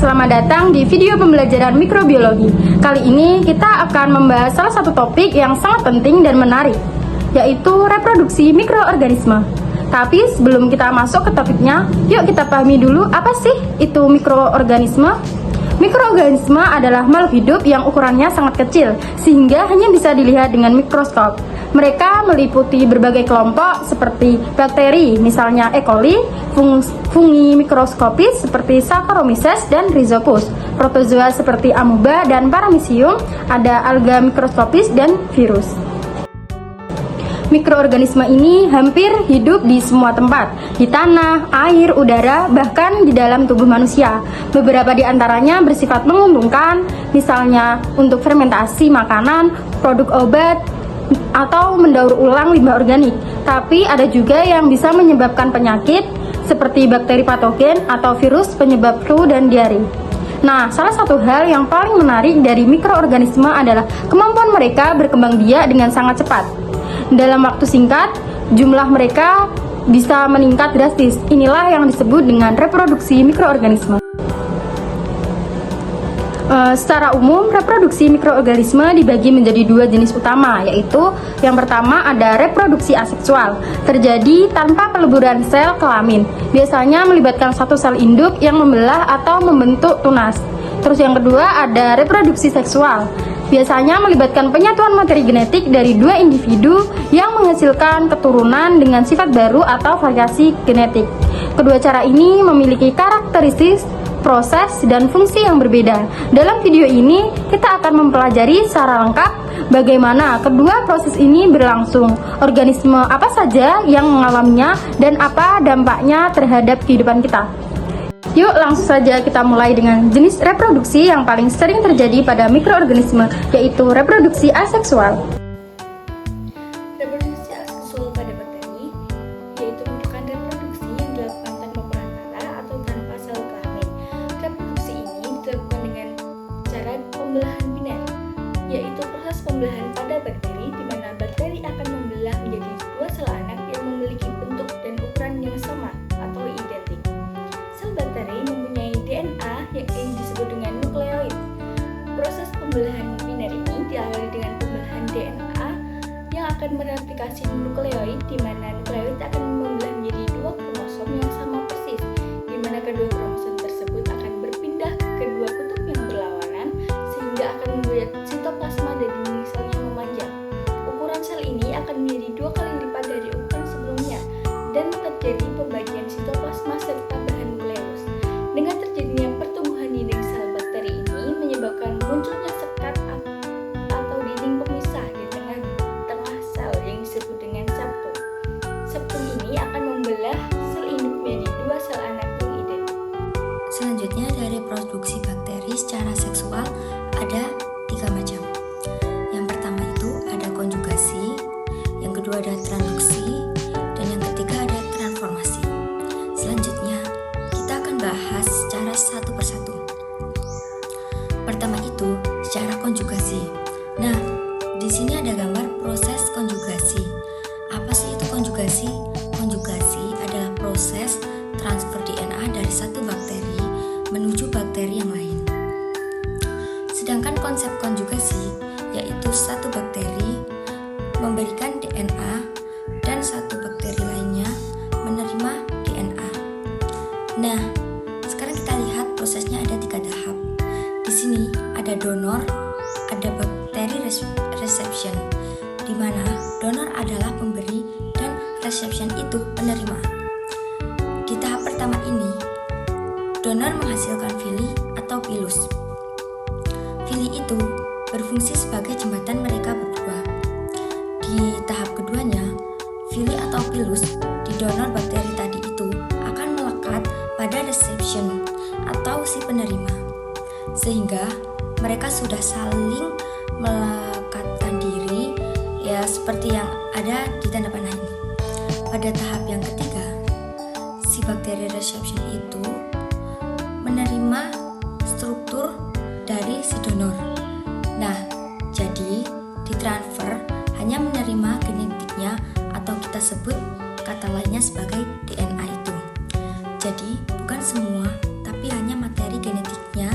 selamat datang di video pembelajaran mikrobiologi. Kali ini kita akan membahas salah satu topik yang sangat penting dan menarik, yaitu reproduksi mikroorganisme. Tapi sebelum kita masuk ke topiknya, yuk kita pahami dulu apa sih itu mikroorganisme. Mikroorganisme adalah makhluk hidup yang ukurannya sangat kecil, sehingga hanya bisa dilihat dengan mikroskop. Mereka meliputi berbagai kelompok seperti bakteri, misalnya E. coli, fungi mikroskopis seperti Saccharomyces dan Rhizopus, protozoa seperti amoeba dan paramecium, ada alga mikroskopis dan virus. Mikroorganisme ini hampir hidup di semua tempat, di tanah, air, udara, bahkan di dalam tubuh manusia. Beberapa di antaranya bersifat menguntungkan, misalnya untuk fermentasi makanan, produk obat, atau mendaur ulang limbah organik. Tapi ada juga yang bisa menyebabkan penyakit seperti bakteri patogen atau virus penyebab flu dan diare. Nah, salah satu hal yang paling menarik dari mikroorganisme adalah kemampuan mereka berkembang biak dengan sangat cepat. Dalam waktu singkat, jumlah mereka bisa meningkat drastis. Inilah yang disebut dengan reproduksi mikroorganisme. Secara umum, reproduksi mikroorganisme dibagi menjadi dua jenis utama, yaitu yang pertama ada reproduksi aseksual, terjadi tanpa peleburan sel kelamin, biasanya melibatkan satu sel induk yang membelah atau membentuk tunas. Terus yang kedua ada reproduksi seksual, biasanya melibatkan penyatuan materi genetik dari dua individu yang menghasilkan keturunan dengan sifat baru atau variasi genetik. Kedua cara ini memiliki karakteristik, proses, dan fungsi yang berbeda. Dalam video ini, kita akan mempelajari secara lengkap bagaimana kedua proses ini berlangsung, organisme apa saja yang mengalaminya, dan apa dampaknya terhadap kehidupan kita. Yuk langsung saja kita mulai dengan jenis reproduksi yang paling sering terjadi pada mikroorganisme, yaitu reproduksi aseksual. Reproduksi aseksual pada bakteri yaitu merupakan reproduksi yang dilakukan tanpa perantara atau tanpa sel kelamin. Reproduksi ini dilakukan dengan cara pembelahan biner, yaitu proses pembelahan pada bakteri di mana bakteri akan membelah menjadi dua sel anak yang memiliki bentuk dan ukuran yang sama atau identik. Sel bakteri mempunyai DNA yang disebut dengan nukleoid. Proses pembelahan biner ini diawali dengan pembelahan DNA yang akan mereplikasi nukleoid, di mana nukleoid akan membelah menjadi dua kromosom yang sama persis, di mana kedua kromosom tersebut akan berpindah ke kedua kutub yang berlawanan sehingga akan membuat sitoplasma dari dinding selnya memanjang. Ukuran sel ini akan menjadi dua kali lipat dari ukuran sebelumnya dan terjadi pembagian sitoplasma serta bahan nukleus. Dengan terjadinya pertumbuhan dinding sel bakteri ini menyebabkan munculnya sekat atau dinding pemisah di tengah sel yang disebut dengan septum. Septum ini akan membelah sel induk menjadi dua sel anak yang identik. Selanjutnya dari reproduksi bakteri secara seksual ada 3 macam. Yang pertama itu ada konjugasi, yang kedua ada transduksi, dan yang ketiga ada transformasi. Selanjutnya kita akan bahas secara satu persatu. Pertama itu secara konjugasi. Nah, di sini ada gambar proses konjugasi. Apa sih itu konjugasi? Konjugasi adalah proses transfer DNA dari satu bakteri menuju bakteri yang lain. Sedangkan konsep konjugasi yaitu satu bakteri memberikan DNA dan satu bakteri lainnya menerima DNA. Nah, sekarang kita lihat prosesnya ada 3 tahap. Di sini ada donor, ada bakteri reception, di mana donor adalah pemberi dan reception itu penerima. Di tahap pertama ini, donor menghasilkan vili atau pilus. Vili itu berfungsi sebagai jembatan mereka berdua. Di tahap keduanya, vili atau pilus di donor bakteri tadi itu akan melekat pada reception atau si penerima, sehingga mereka sudah saling melekatkan diri, ya seperti yang ada di tanda panah ini. Pada tahap yang ketiga, si bakteri reception itu menerima struktur dari si donor. Nah, jadi ditransfer hanya menerima genetiknya atau kita sebut kata lainnya sebagai DNA itu. Jadi bukan semua, tapi hanya materi genetiknya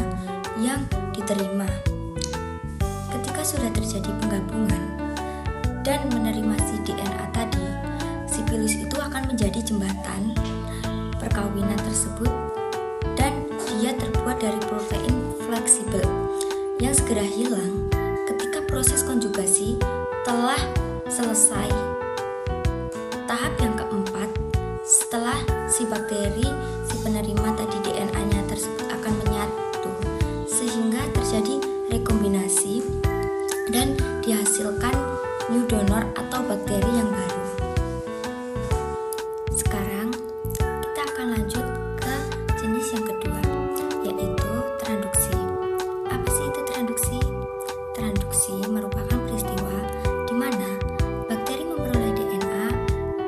sudah terjadi penggabungan dan menerima si DNA tadi, si virus itu akan menjadi jembatan perkawinan tersebut, dan dia terbuat dari protein fleksibel yang segera hilang ketika proses konjugasi telah selesai. Tahap yang keempat, setelah si bakteri, si penerima tadi DNA-nya tersebut akan menyatu sehingga terjadi rekombinasi dan dihasilkan new donor atau bakteri yang baru. Sekarang kita akan lanjut ke jenis yang kedua, yaitu transduksi. Apa sih itu transduksi? Transduksi merupakan peristiwa di mana bakteri memperoleh DNA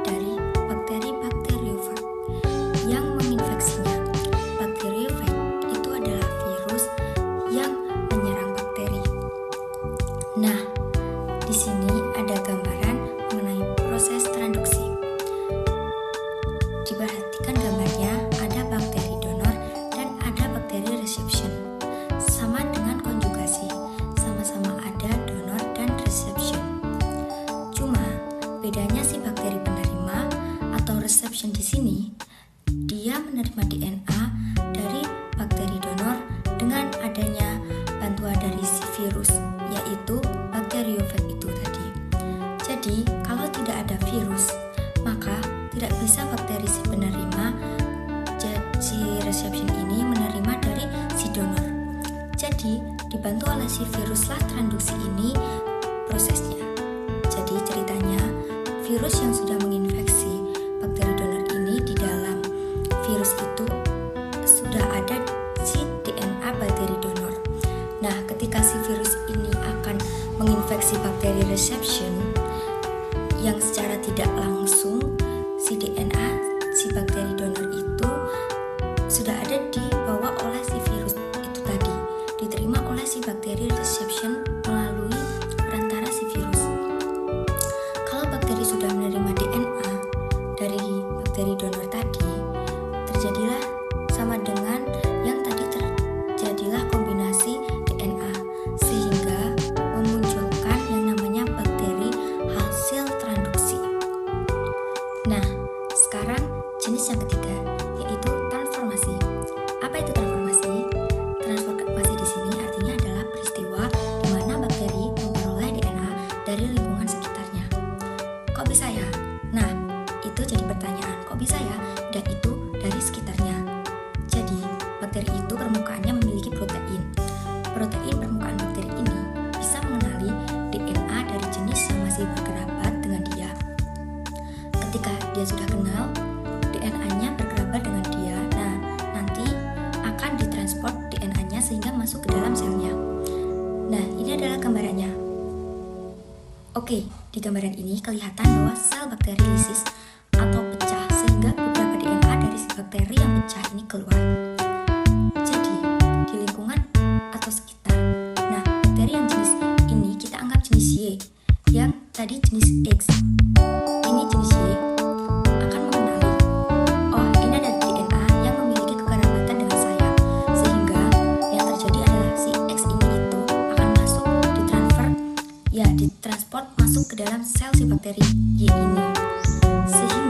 dari bakteri bakteriofag yang menginfeksinya. Bakteriofag itu adalah virus yang menyerang bakteri. Nah, di sini ada gambaran mengenai proses transduksi. Diperhatikan gambarnya, ada bakteri donor dan ada bakteri reception. Sama dengan konjugasi, sama-sama ada donor dan reception. Cuma bedanya si bakteri penerima atau reception di sini, dia menerima DNA dari bakteri donor dengan adanya bantuan dari si virus, yaitu bakteriofag itu tadi. Jadi, kalau tidak ada virus, maka tidak bisa bakteri si penerima, si reception ini menerima dari si donor. Jadi, dibantu oleh si viruslah transduksi ini prosesnya. Jadi, ceritanya virus yang sudah menginfeksi bakteri donor ini, di dalam virus itu sudah ada si DNA bakteri donor. Nah, ketika si virus ini akan menginfeksi bakteri reception, yang secara tidak langsung si DNA si bakteri donor itu sudah ada dibawa oleh si virus itu tadi, diterima oleh si bakteri reception melalui perantara si virus. Kalau bakteri sudah menerima DNA dari bakteri donor tadi, terjadilah sama dengan yang tadi, terjadilah kombinasi DNA sehingga memunculkan yang namanya bakteri hasil transduksi. Nah, sekarang jenis yang ketiga, yaitu transformasi. Apa itu transformasi? Transformasi di sini artinya adalah peristiwa di mana bakteri memperoleh DNA dari lingkungan sekitarnya. Kok bisa ya? Nah, itu jadi pertanyaan. Kok bisa ya? Dan itu dari sekitarnya. Jadi, bakteri itu permukaannya memiliki protein. Protein permukaan bakteri ini bisa mengenali DNA dari jenis yang masih berkerabat dengan dia. Ketika dia sudah kenal, DNA-nya berkerabat dengan dia. Nah, nanti akan ditransport DNA-nya sehingga masuk ke dalam selnya. Nah, ini adalah gambarannya. Oke, di gambaran ini kelihatan bahwa sel bakteri lisis atau pecah sehingga beberapa DNA dari si bakteri yang pecah ini keluar. Jadi, di lingkungan atau sekitar. Nah, bakteri yang jenis ini kita anggap jenis Y, yang tadi jenis X. Ini jenis Y akan mengenali, oh ini ada DNA yang memiliki kekerabatan dengan saya, sehingga yang terjadi adalah si X ini itu akan masuk, ditransport masuk ke dalam sel si bakteri Y ini, sehingga